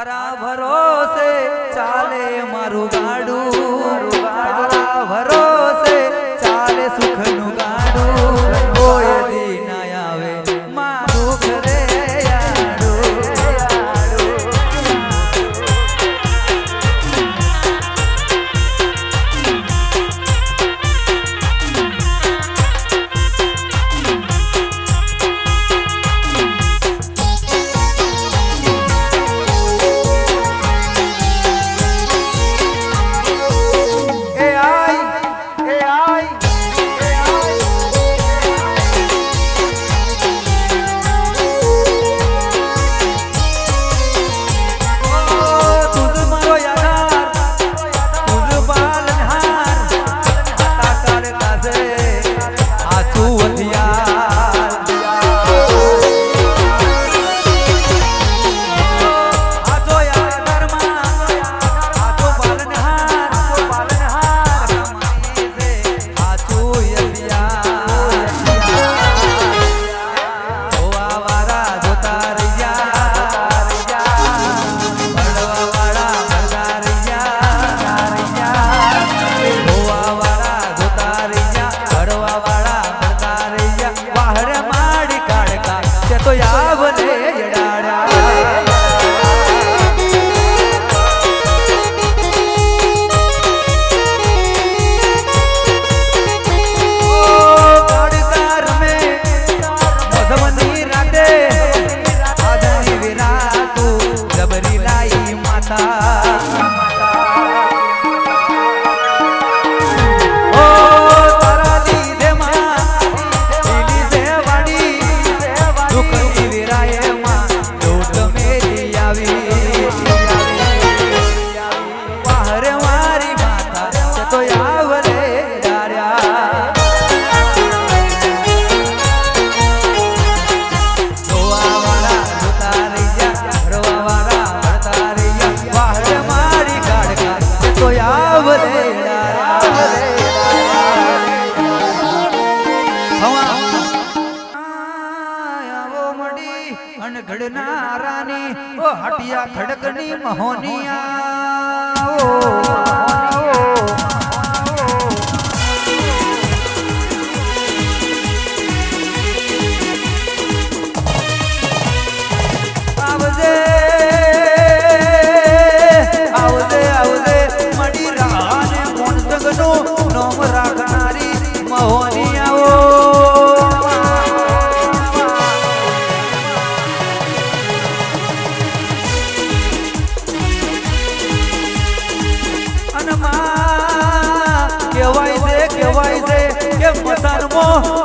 તારા ભરોસે ચાલે મારું ગાડું, તારા ભરોસે ચાલે સુખનું ગાડું, કોઈ દી ના આવે મારું ઘરે ઘડનારાની ઓ હટિયા ખડકની મહોનિયા આવજે આવજે આવજે મડી રાને કોણ સંગનું નોમ રાખનારી મહોનિયાઓ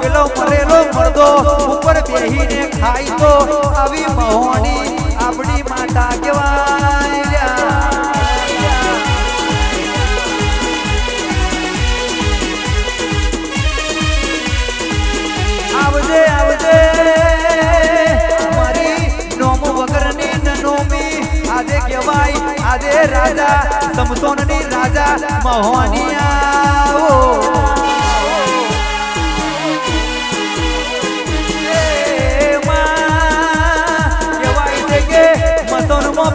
પેલો મરેલો મરદો ઉપર બેહીને ખાઈ તો આવી મહોની આપણી માતા કહેવાય આવજે આવજે મારી નોમ વગરની નનોમી આજે કહેવાય આજે રાજા સમસોનની રાજા મહોનિયા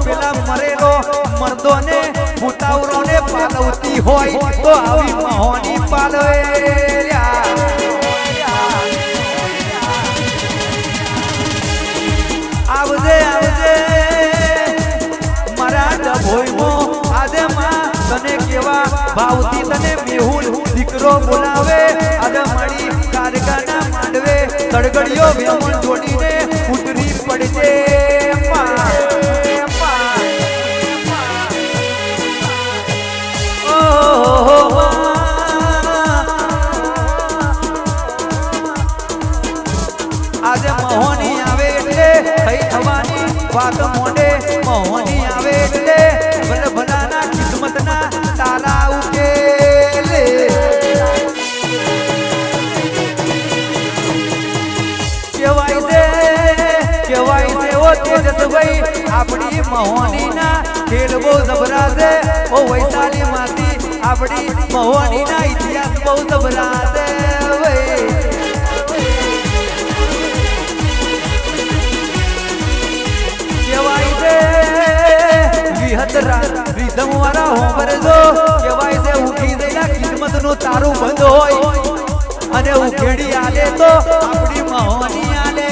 પેલા મરેલો મર્દો ને ભૂતાવરો ને પાલવતી હોય તો આવી મહોની પાલવે આવજે આવજે મારા ડભોઈમાં આજે માં તને કેવા ભાવથી તને મેહુલ દીકરો બોલાવે આજે મળી કારખાના માંડવે તડગડીઓ વેમણ જોડીને ઉતરી પડજે આજે મહોની આવે એટલે થઈ થવાની વાત મોઢે મહોની આવે એટલે ભલે ભલાના કિસ્મતના તારા ઉકેલે કેવાય છે ઓ તેજસભાઈ આપણી મહોનીના ખેલ બહુ જબરા છે ઓ વૈશાલી માંથી આપણી મહોનીના ઇતિહાસ બહુ જબરા છે કેવાય છે રીધમ વાળા હોંભરજો કહેવાય છે ઉઠી જઈલા કિસ્મત નું તારું બંધ હોય અને ઉખેડી આલે તો આપણી મહોની આલે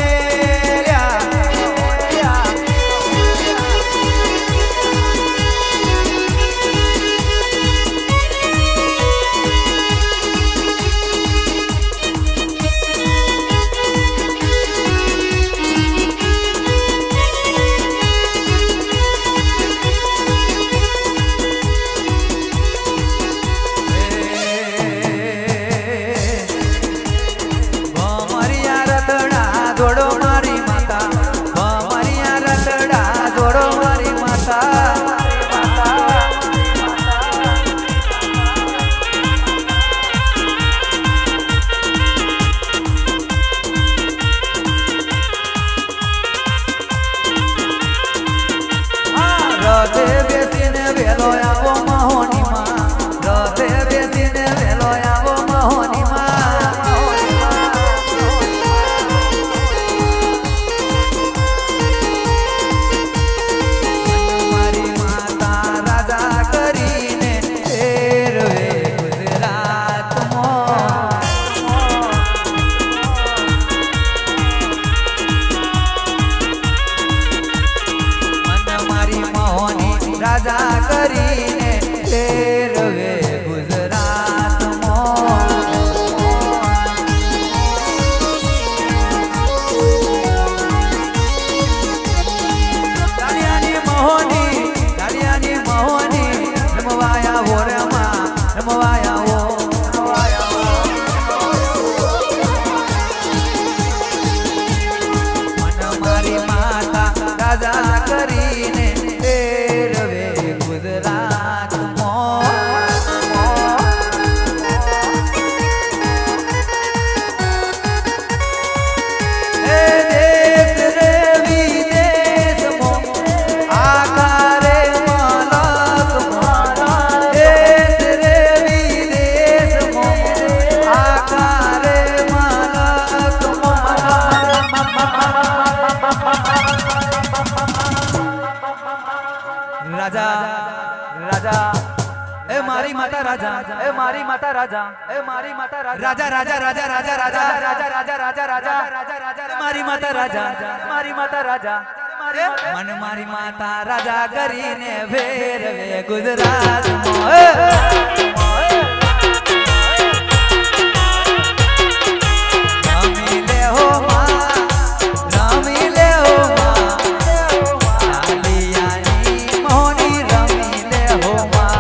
मन मारी माता राजा करीने फेरवे गुजरात रमीले हो माँ रमीले हो माँ लालियानी मोहनी रमीले हो माँ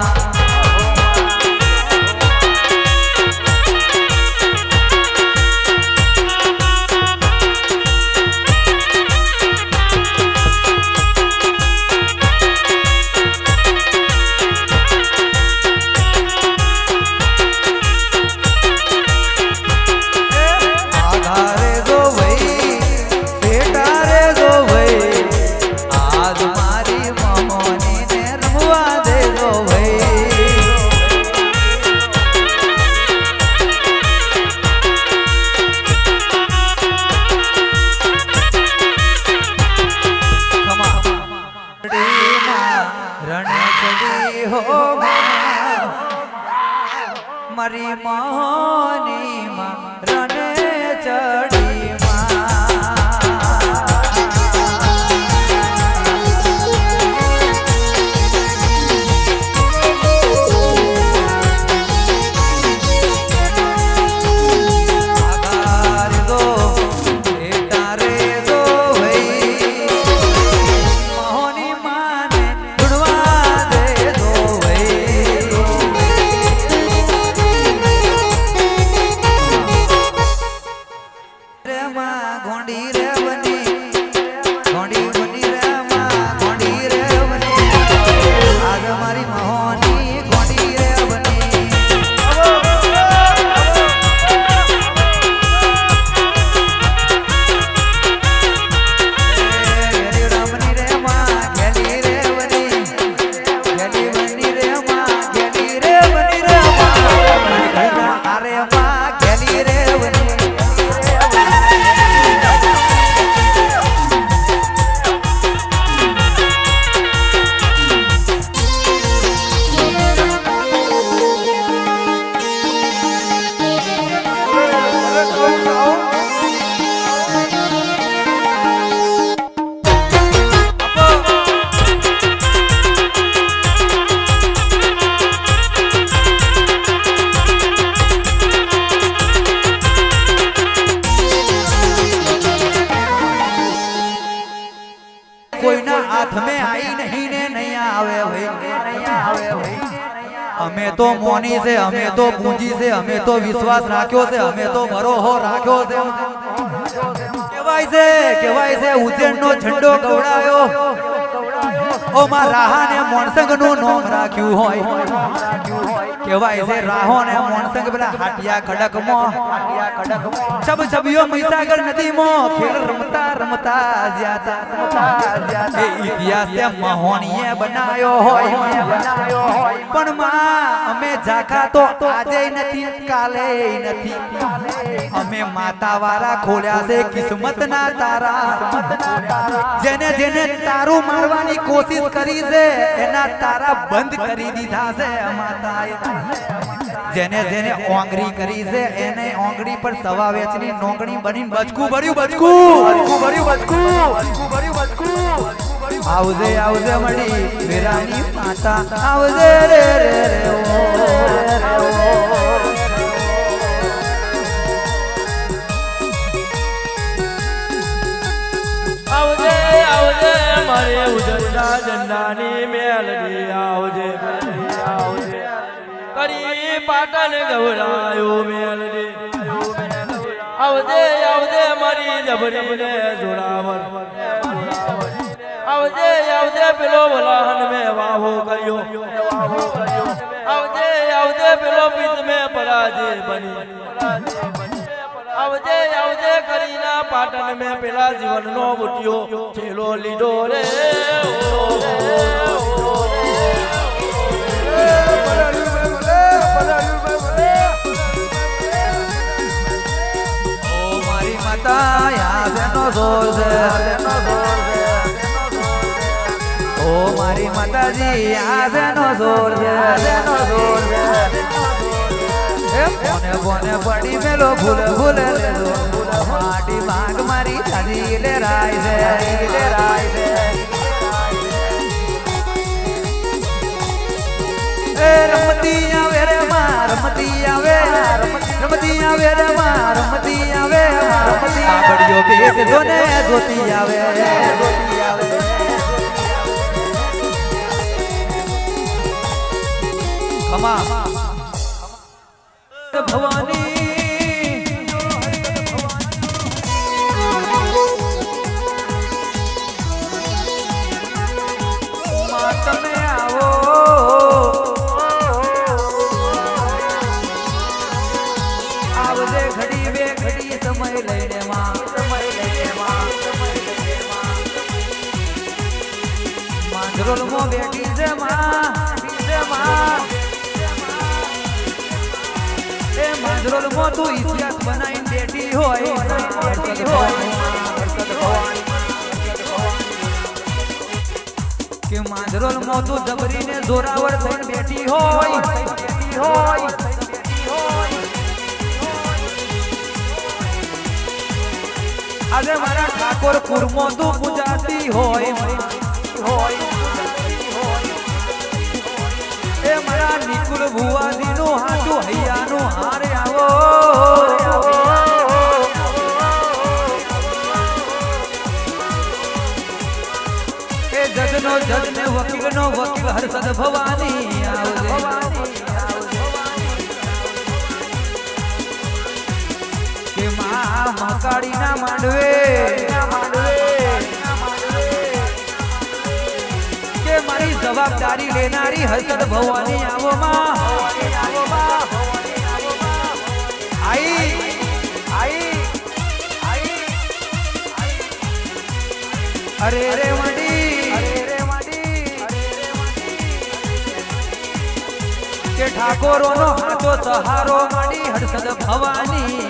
मारी मोहनी माँ रने चढ़ी આવે ભાઈ અમે તો મોની છે અમે તો પૂંજી છે અમે તો વિશ્વાસ રાખ્યો છે અમે તો ભરોહો રાખ્યો છે કેવાય છે ઉજ્જૈન નો ઝંડો ગવડાયો ઓ માં રાહાને મોણસંગ નું નામ રાખ્યું હોય કેવાય છે રાહોને મોણસંગ પેલા હાટિયા ખડકમાં સબ સભ્યો મહીસાગર નદીમાં ખેલ રમતા જ્યાતા એ ઇતિહાસ તે મહોનીએ બનાયો હોય પણ માં અમે ઝાખા તો આજે નથી કાલે નથી અમે માતા વાળા ખોલ્યા છે કિસ્મત ના તારા જેને જેને તારું મારવાની કોશિશ કરી છે એના તારા બંધ કરી દીધા છે માતાએ જેને જેને ઓંગરી કરી છે એને ઓંગરી પર સવા વેચની નોકણી બનીને બચકું ભર્યું આવજે મળી વેરાની માતા આવજે રે આવજે મારે ઉજળના ઝંડાની મેલડી આવજે કરી પાટણ ગવડાયો મેલડી આવજે મારી જબરીને જોડાવર આવજે પેલો વલાહન મે વાહો કર્યો આવજે પેલો પીત મે પરાજય બની આવજે કરીના પાટણ મે પેલા જીવનનો બુટિયો છેલો લીધો રે ઓ મારી માતા યાદનો જોર છે ઓ મારી માતાજી યાદનો જોર છે બોને પડી મેલો ભૂલ લેલો માટી ભાગ મારી તારી લે રાય છે એ રમતી આવે રે માં રમતી આવે રે માં રમતી આવે આબડિયો બેટ જોને જોતી આવે ખમા ભવાની માં તમે આવો આવજે ઘડી બે ઘડી સમય લઈને માં માંજરોલ મો બેઠી છે માં માંજરોલ મો તું ઇતિહાસ બનાવીને બેઠી હોય કે માંજરોલ મો તું જબરીને જોરાવર થઈને બેઠી હોય આજે મારા ઠાકોર કુરમો તું પૂજાતી હોય એ મારા નિકુલ ભુવાજી નું હાચું હૈયાનું હારે આવો એ જજનો જજ ને વકીલનો વકીલ હર્ષદ ભવાની આવજે કે માં મકાડી ના માંડવે કે મારી જવાબદારી લેનારી હર્ષદ ભવાની આવો માં આઈ અરે રે મડી કે ઠાકોરો નો હાથો સહારો મડી હર્ષદ ભવાની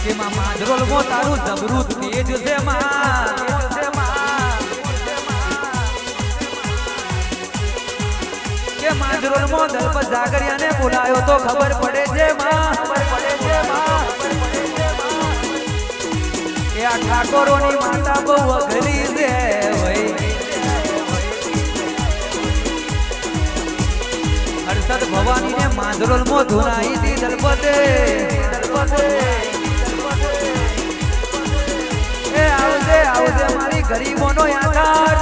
કે માં માંજરોલ મો તારું જબરું તેજ છે માં કે માંજરોલ મો દલપ જાગરિયાને બોલાયો તો ખબર પડે છે માં કે આ ઠાકોરોની માતા બહુ અઘરી છે ભાઈ હર્ષદ ભવાની ને માંજરોલ મો ધુનાઈ દી દલપતે એ ગરીબોનો આધાર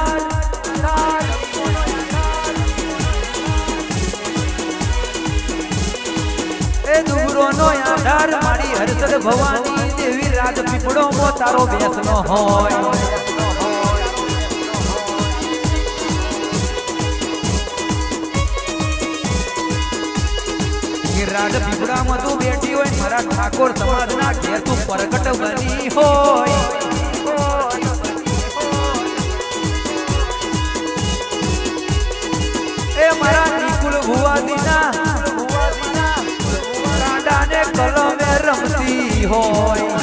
એ દુગરોનો આધાર મારી હરસદ ભવાની દેવી રાજ પીપળો મો તારો બેસનો હોય રાજ પીપળામાં તું બેઠી હોય મારા ઠાકોર સમાજના ઘેર તું પ્રગટ બની હોય એ મારા નિકુલ ભુવાદીના કાંડાને કલમે રમતી હોય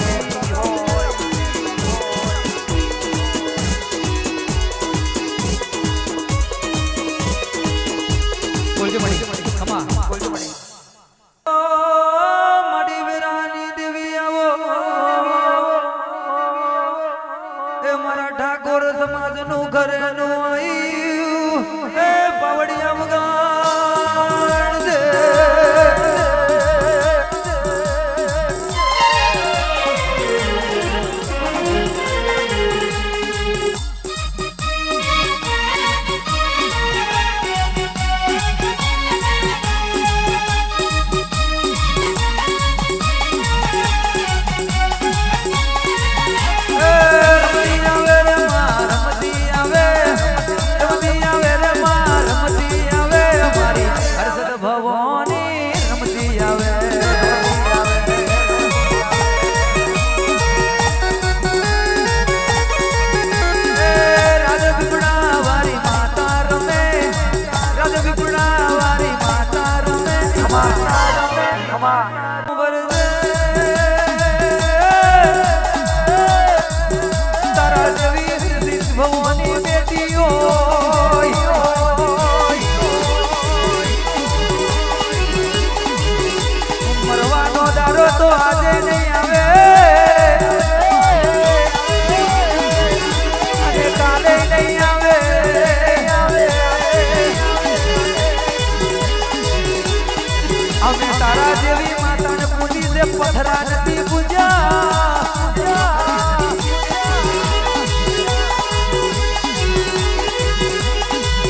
બોલજો મળી ખમા બોલજો મળી ઠાકોર સમાજ નું ઘરે નું એ પાવડિયા મગાણ દે તો આજે નહીં આવે અને કાલે નહીં આવે અમે તારા જેવી માતાને પૂજી છે પથરા નથી પૂજ્યા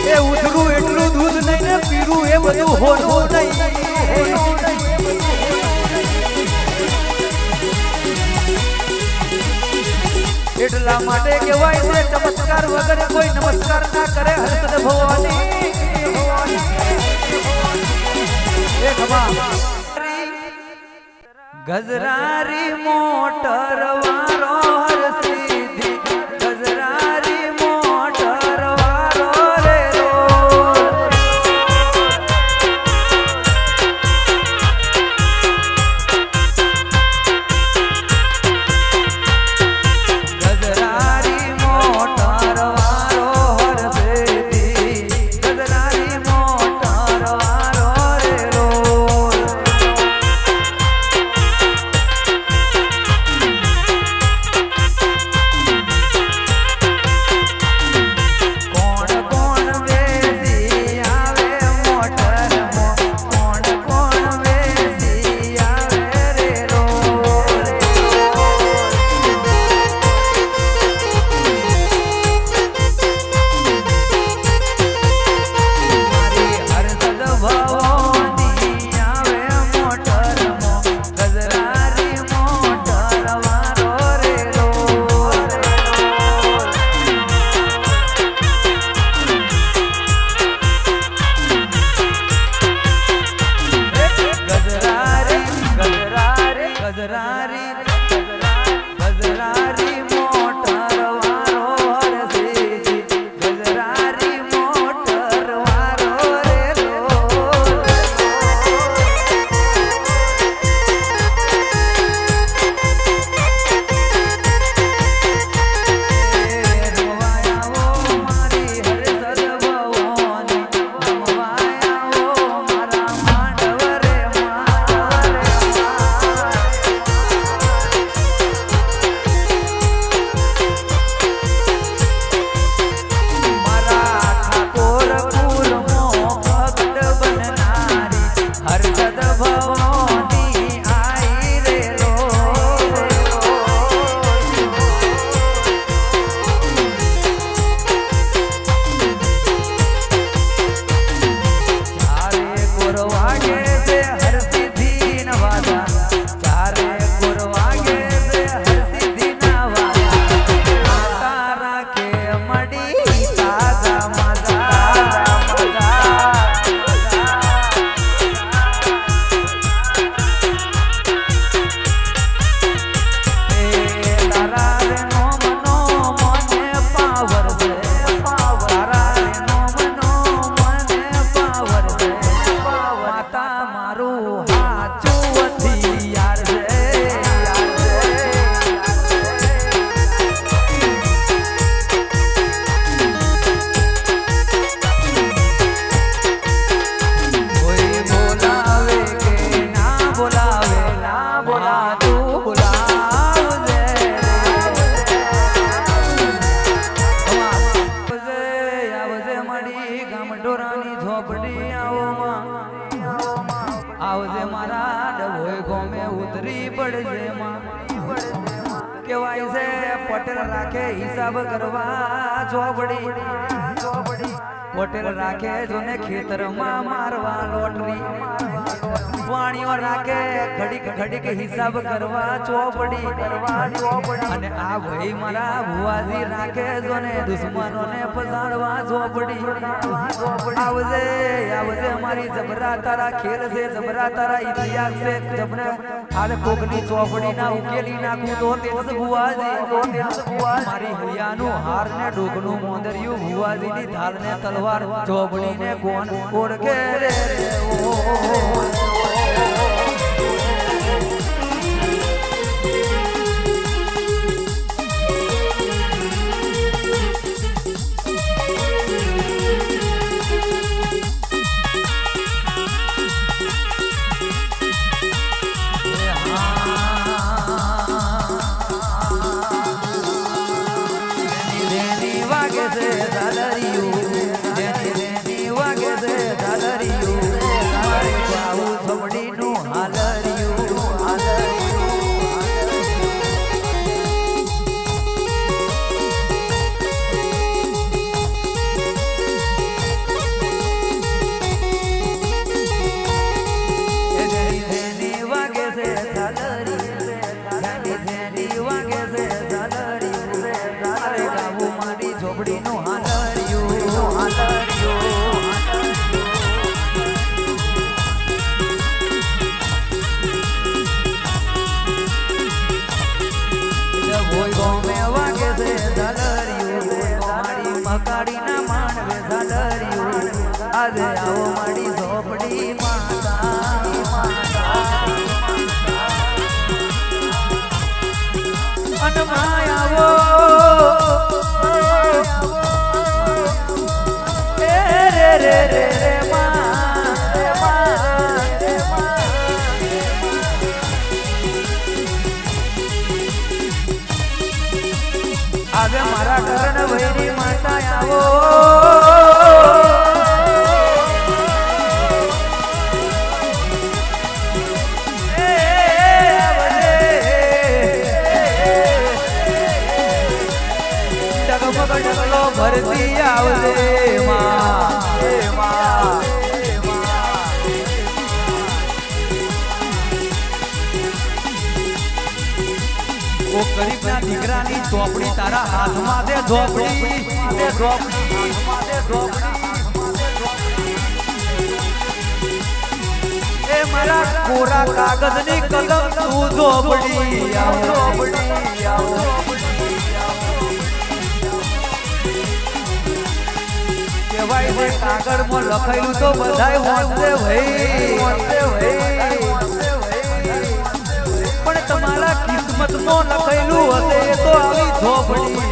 એ ઉધરું એટલું દૂધ નહીં ને પીરું એ બધું હોનું નહીં એટલા માટે કહેવાય છે ચમત્કાર વગર કોઈ નમસ્કાર ના કરે હરસદ ભવાની ગજરારી મોટર વાળો હરસીધી ગજરારી મોટર વાળો રે હોટેલ રાખે હિસાબ કરવા ચોપડી હોટેલ રાખે જોને ખેતરમાં મારવા લોટરી વાણીઓ રાખે ઘડીક હિસાબ કરવા ચોપડી અને આ ભાઈ મારા ભુવાજી રાખે જોને દુશ્મનોને પસાડવા ચોપડી આવજે મારી જબરા તારા ખેલ છે જબરા તારા ઇતિહાસ છે જબને આલે કોકની ચોપડી ના ઉકેલી નાખું તો તેજ ભુવાજી મારી હૈયાનું હાર ને ડોકનું મોંદરિયું ભુવાજીની ઢાલ ને તલવાર ચોપડી ને કોણ ઓળખે રે આજે આવો મારી ઝોપડી માતા અનમાય આવો રે આજે મારા કરણ ભૈરી માતા આવો ભરતી આવજે ઓ ગરીબના દીકરાની ચોપડી તારા હાથમાં દે ઝોપડી એ મારા કોરા કાગળની કલમ તું ઝોપડી કહેવાય છે કાગળમાં લખાયેલું તો બધાય વાંચે ભાઈ પણ તમારા કિસ્મતમાં લખાયેલું હશે તો આવી ઝોપડી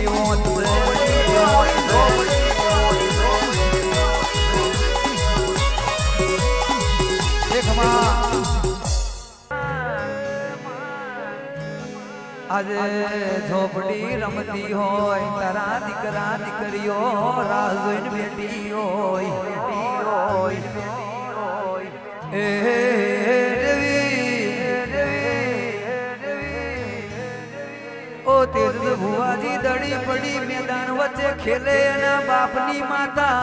આજે ઝોપડી રમતી હોય તારા દીકરા દીકરીઓ રાહ જોઈને બેઠી હોય ઓ તેજ ભુવાજી દડી પડી મેદાન વચ્ચે ખેલે એના બાપની માતા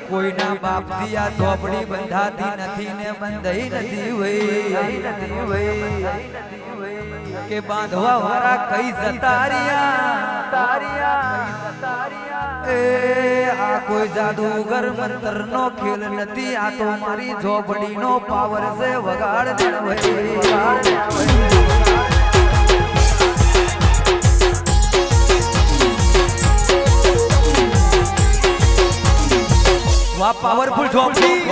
કોઈના બાપ થી આ ઝોપડી બંધાતી નથી ને બંધાઈ નથી હોય કે બાંધવા વાળા કઈ જતારિયા એ આ કોઈ જાદુગર મંત્ર નો ખેલ નથી આ તો મારી ઝોપડી નો પાવર છે વગાડ વાહ પાવરફુલ ઝોપડી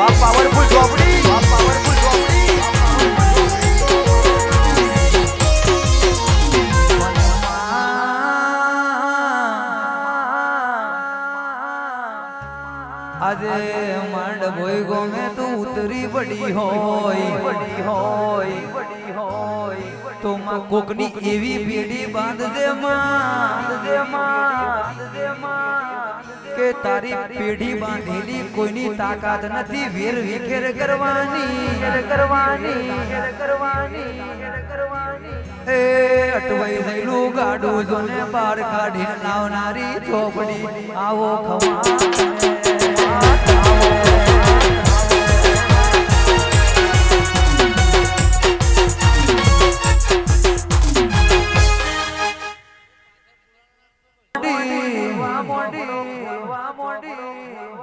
આજે માંડ ભોઈ ગોમે તું ઉતરી પડી હોય તો માં કોકની એવી પેઢી બાંધજે માં કે તારી પેઢી બાંધેલી કોઈની તાકાત નથી વેર વિખેર કરવાની એ અટવાઈ થયેલું ગાડું જોને બાર કાઢીને લાવનારી ચોપડી આવો ખમા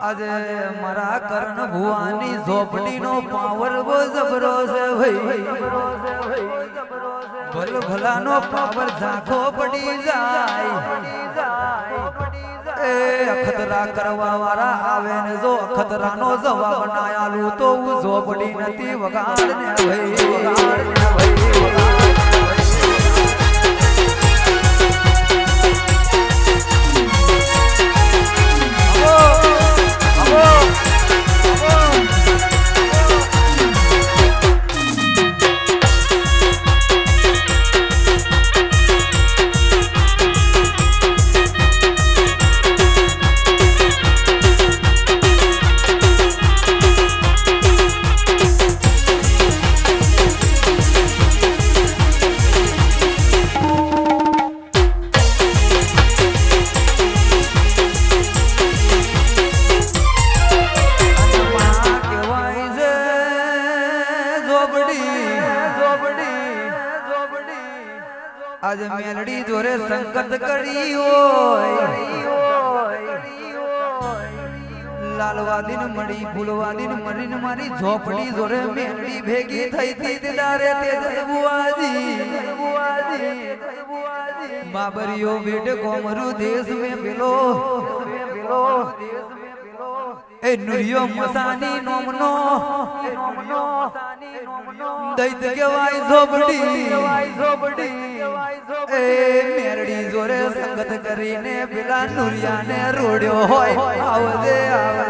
આજે મારા કર્ણ ભુવાની ઝોપડીનો પાવર બહુ જબરો છે ભાઈ ભલ ભલાનો પાવર ઝાંખો પડી જાય એ અખતરા કરવા વાળા આવે ને જો અખતરાનો જવાબ ના આલું તો હું ઝોપડી નથી વગાડ ને ભાઈ आज मेलडी जोरे संगत करी હોય લાલવા દિન મળી ફૂલવા દિન મરીને મારી ઝોપડી જોરે મેલડી ભેગી થઈ થી દિલારે તેજસ બુઆજી બાબરિયો બેટ કોમરુ દેશ મે પેલો એ નુરિયો મસાની નોમનો દૈત કેવાય ઝોપડી એ મેરડી જોરે સંગત કરીને પેલા નુરિયાને રોડ્યો હોય આવજે આવજે